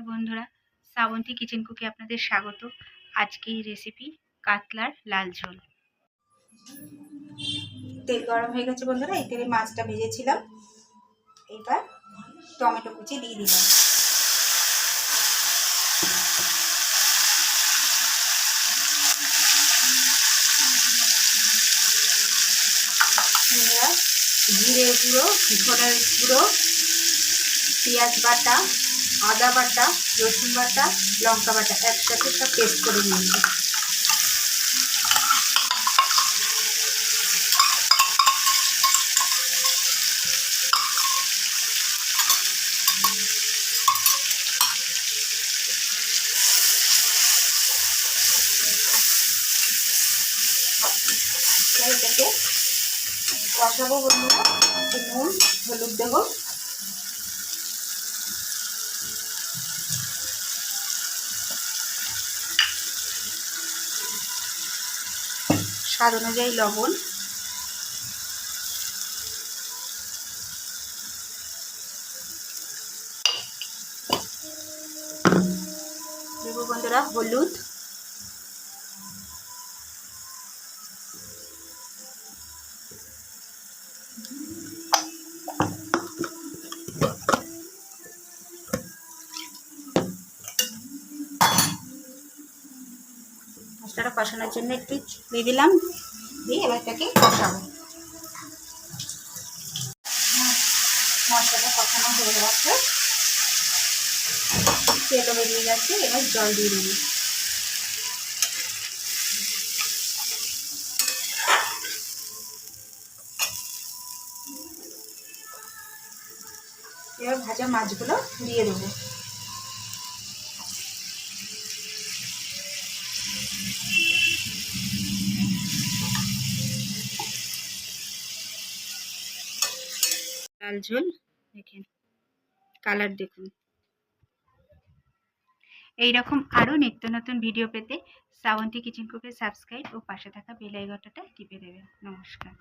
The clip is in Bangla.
নমস্কার বন্ধুরা, শ্রাবন্তী কিচেন কুকে আপনাদের স্বাগত। আজকে এই রেসিপি কাতলার লাল ঝোল। তেল গরম হয়ে গেছে বন্ধুরা, এই তেলে মাছটা ভেজেছিলাম। এবার টমেটো কুচি দিয়ে দিলাম। বন্ধুরা, জিরে গুঁড়ো, ধনের গুঁড়ো, পেঁয়াজ বাটা, আদা বাটা, রসুন বাটা, লঙ্কা বাটা একসাথে সব পেস্ট করে নিয়েছি। এটাকে কষাবো বন্ধুরা, নুন হলুদ দেবো। স্বাদ অনুযায়ী লবণ, দেবো বন্ধুরা হলুদ, মশলাটা কষানোর জন্য একটু দিয়ে দিলাম, দিয়ে এবার এটাকে কষাবো। মশলাটা কষানো হয়ে গেছে, তেলও বেরিয়ে গেছে, এবার জল দিয়ে দিই। এবার ভাজা মাছগুলো দিয়ে দেবো। লাল ঝোল দেখেন, কালার দেখুন। এইরকম আরও নিত্য নতুন ভিডিও পেতে শ্রাবন্তী কিচেন কুকে সাবস্ক্রাইব ও পাশে থাকা বেল আইকনটা টিপে দেবেন। নমস্কার।